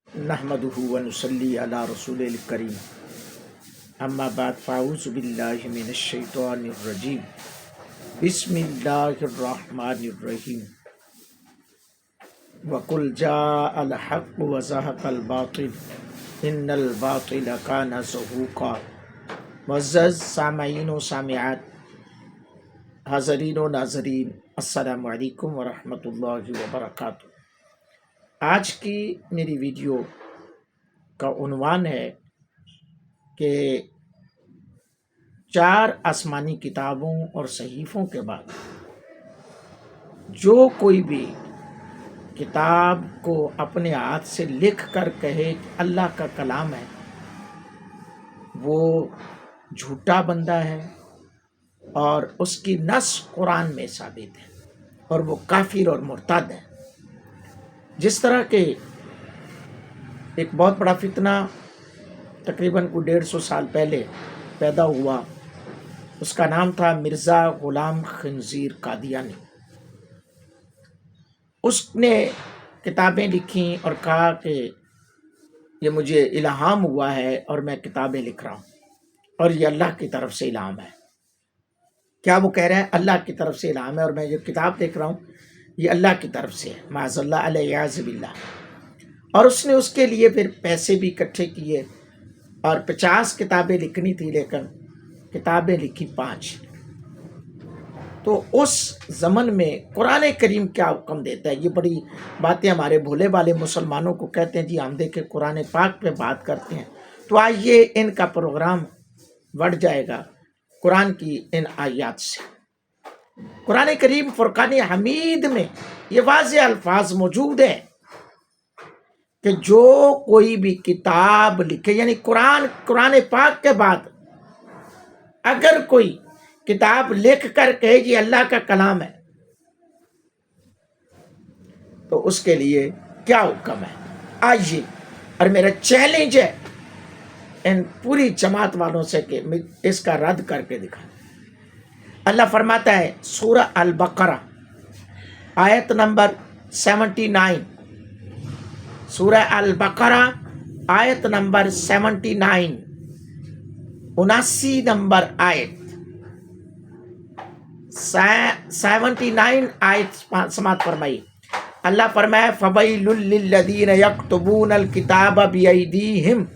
नहमदुहु व नुसल्ली अला रसूलिल करीम अम्मा बाद फ़ाऊज़ु बिल्लाहि मिनश शैतानिर रजीम बिस्मिल्लाहिर रहमानिर रहीम वकुल जाअल हक़्क़ु व ज़हक़ल बातिल इन्नल बातिल काना ज़हूक़ा। मुअज़्ज़ज़ सामईन व सामिआत, हाज़रीन व नाज़रीन, अस्सलामु अलैकुम व रहमतुल्लाहि व बरकातुहू। आज की मेरी वीडियो का उन्वान है कि 4 आसमानी किताबों और सहीफ़ों के बाद जो कोई भी किताब को अपने हाथ से लिख कर कहे कि अल्लाह का कलाम है, वो झूठा बंदा है और उसकी नस कुरान में साबित है और वो काफिर और मुर्तद है। जिस तरह के एक बहुत बड़ा फितना तकरीबन को 150 साल पहले पैदा हुआ, उसका नाम था मिर्ज़ा ग़ुलाम खंज़ीर कादियानी। उसने किताबें लिखी और कहा कि ये मुझे इल्हाम हुआ है और मैं किताबें लिख रहा हूँ और ये अल्लाह की तरफ से इल्हाम है। क्या वो कह रहे हैं? अल्लाह की तरफ से इल्हाम है और मैं ये किताब लिख रहा हूँ, ये अल्लाह की तरफ से है, माज़अल्लाह अलैहि बिल्लाह। और उसने उसके लिए फिर पैसे भी इकट्ठे किए और 50 किताबें लिखनी थी, लेकिन किताबें लिखी 5। तो उस ज़मन में कुरान करीम क्या हुक्म देता है, ये बड़ी बातें हमारे भोले वाले मुसलमानों को कहते हैं जी हम देखें कुरान पाक पे बात करते हैं। तो आइए इनका प्रोग्राम बढ़ जाएगा कुरान की इन आयात से। कुरान करीम फुरकान हमीद में ये वाज़ेह अल्फाज मौजूद है कि जो कोई भी किताब लिखे, यानी कुरान पाक के बाद अगर कोई किताब लिख कर कहे कि अल्लाह का कलाम है, तो उसके लिए क्या हुक्म है। आइए, और मेरा चैलेंज है इन पूरी जमात वालों से कि इसका रद्द करके दिखा। अल्लाह फरमाता है सूरह अल बकरा आयत नंबर 79, सूरह अल बकरा आयत नंबर 79, 79 नंबर आयत, 79 आयत समात फरमाई। अल्लाह फरमाए फ़वैलुल लिल्लज़ीना यक्तुबूनल किताब बिअयदीहिम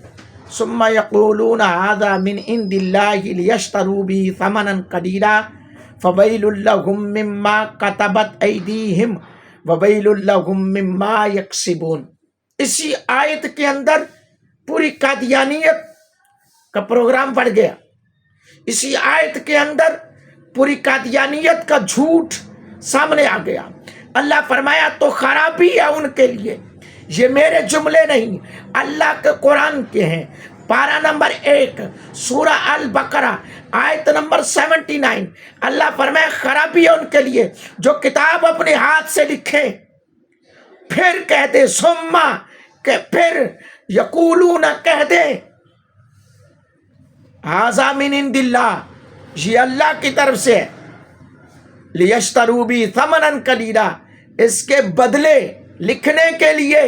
सुम्मा यक़ूलूना हाज़ा मिन इंदिल्लाहि लियश्तरू बिही समनन क़लीला फ़वैलुल लहुम मिम्मा कतबत अयदीहिम ववैलुल लहुम मिम्मा यक्सिबून। इसी आयत के अंदर पूरी कादियानियत का प्रोग्राम बढ़ गया। इसी आयत के अंदर पूरी कादियानियत का झूठ सामने आ गया। अल्लाह फरमाया तो खराबी है उनके लिए, ये मेरे जुमले नहीं, अल्लाह के कुरान के हैं। पारा नंबर 1 सूरह अल बकरा आयत नंबर 79, अल्लाह फरमाया खराबी है उनके लिए जो किताब अपने हाथ से लिखे फिर कह दे सुम्मा के फिर यकूलूना कह दे हाज़ा मिन इंदिल्लाह, ये अल्लाह की तरफ से है, लियश्तरू बिही समनन कलीला, इसके बदले लिखने के लिए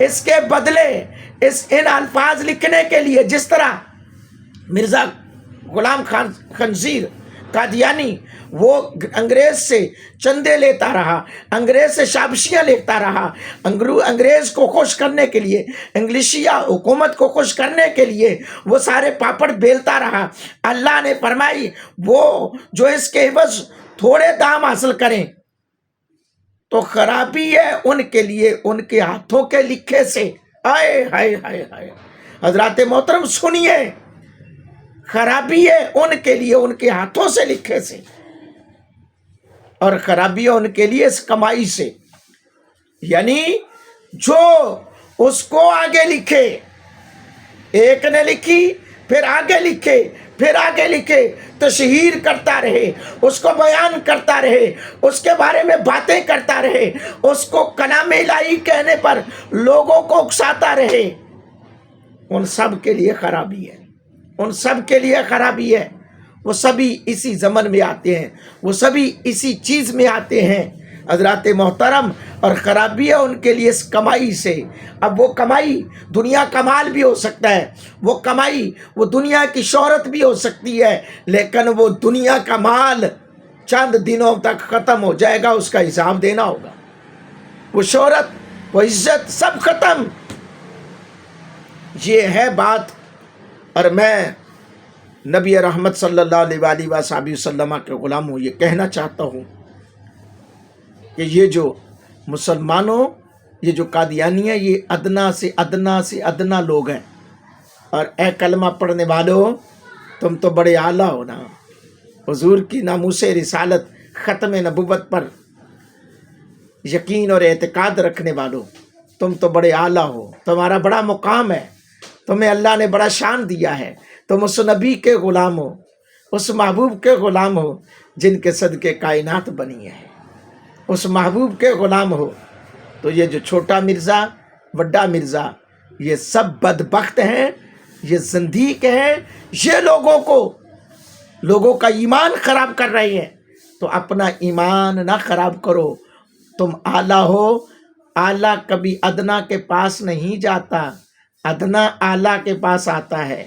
इसके बदले इन अल्फाज लिखने के लिए, जिस तरह मिर्ज़ा ग़ुलाम खंज़ीर कादियानी वो अंग्रेज से चंदे लेता रहा, अंग्रेज से शाबाशियाँ लेता रहा, अंग्रेज को खुश करने के लिए, इंग्लिशिया हुकूमत को खुश करने के लिए वो सारे पापड़ बेलता रहा। अल्लाह ने फरमाई वो जो इसके एवज़ थोड़े दाम हासिल करें तो खराबी है उनके लिए उनके हाथों के लिखे से। आए हाय हाय हाय, हजरात मोहतरम सुनिए, खराबी है उनके लिए उनके हाथों से लिखे से और खराबी है उनके लिए इस कमाई से। यानी जो उसको आगे लिखे, एक ने लिखी फिर आगे लिखे फिर आगे लिखे, तशहीर करता रहे, उसको बयान करता रहे, उसके बारे में बातें करता रहे, उसको कलाम इलाही कहने पर लोगों को उकसाता रहे, उन सब के लिए खराबी है, उन सब के लिए खराबी है। वो सभी इसी ज़मन में आते हैं, वो सभी इसी चीज़ में आते हैं। حضرات محترم، اور خرابی ہے ان کے لیے اس کمائی سے۔ اب وہ کمائی دنیا کا مال بھی ہو سکتا ہے، وہ کمائی وہ دنیا کی شہرت بھی ہو سکتی ہے، لیکن وہ دنیا کا مال چند دنوں تک ختم ہو جائے گا، اس کا حساب دینا ہوگا۔ وہ شہرت، وہ عزت سب ختم۔ یہ ہے بات، اور میں نبی رحمت صلی اللہ علیہ وآلہ وصحبہ وسلم کے غلام ہوں، یہ کہنا چاہتا ہوں کہ یہ جو مسلمانوں، یہ جو قادیانی ہیں، یہ ادنا سے ادنا سے ادنا لوگ ہیں۔ اور اے کلمہ پڑھنے والوں، تم تو بڑے اعلیٰ ہو نا، حضور کی ناموس رسالت، ختم نبوت پر یقین اور اعتقاد رکھنے والوں، تم تو بڑے اعلیٰ ہو، تمہارا بڑا مقام ہے، تمہیں اللہ نے بڑا شان دیا ہے، تم اس نبی کے غلام ہو، اس محبوب کے غلام ہو جن کے صدقے کائنات بنی ہے، اس محبوب کے غلام ہو۔ تو یہ جو چھوٹا مرزا، بڑا مرزا، یہ سب بدبخت ہیں، یہ زندیق ہیں، یہ لوگوں کا ایمان خراب کر رہے ہیں۔ تو اپنا ایمان نہ خراب کرو، تم اعلیٰ ہو، اعلیٰ کبھی ادنا کے پاس نہیں جاتا، ادنا اعلیٰ کے پاس آتا ہے،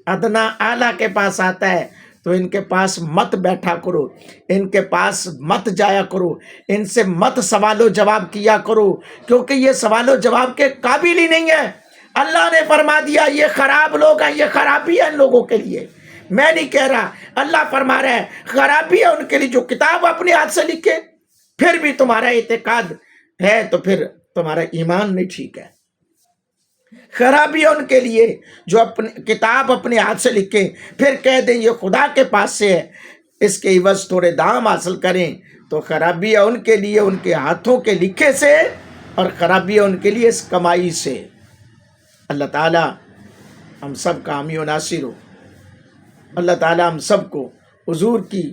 ادنا اعلیٰ کے پاس آتا ہے۔ تو ان کے پاس مت بیٹھا کرو، ان کے پاس مت جایا کرو، ان سے مت سوال و جواب کیا کرو، کیونکہ یہ سوال و جواب کے قابل ہی نہیں ہے۔ اللہ نے فرما دیا یہ خراب لوگ ہیں، یہ خرابی ہے ان لوگوں کے لیے، میں نہیں کہہ رہا، اللہ فرما رہا ہے خرابی ہے ان کے لیے جو کتاب اپنے ہاتھ سے لکھے۔ پھر بھی تمہارا اعتقاد ہے تو پھر تمہارا ایمان نہیں ٹھیک ہے۔ خرابی ہے ان کے لیے جو کتاب اپنے ہاتھ سے لکھیں، پھر کہہ دیں یہ خدا کے پاس سے ہے، اس کے عوض تھوڑے دام حاصل کریں، تو خرابی ہے ان کے لیے ان کے ہاتھوں کے لکھے سے، اور خرابی ہے ان کے لیے اس کمائی سے۔ اللہ تعالیٰ ہم سب کا حامی و ناصر ہو، اللہ تعالیٰ ہم سب کو حضور کی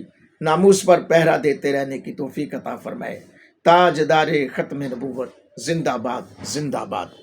ناموس پر پہرا دیتے رہنے کی توفیق عطا فرمائے۔ تاجدار ختم نبوت زندہ باد، زندہ باد۔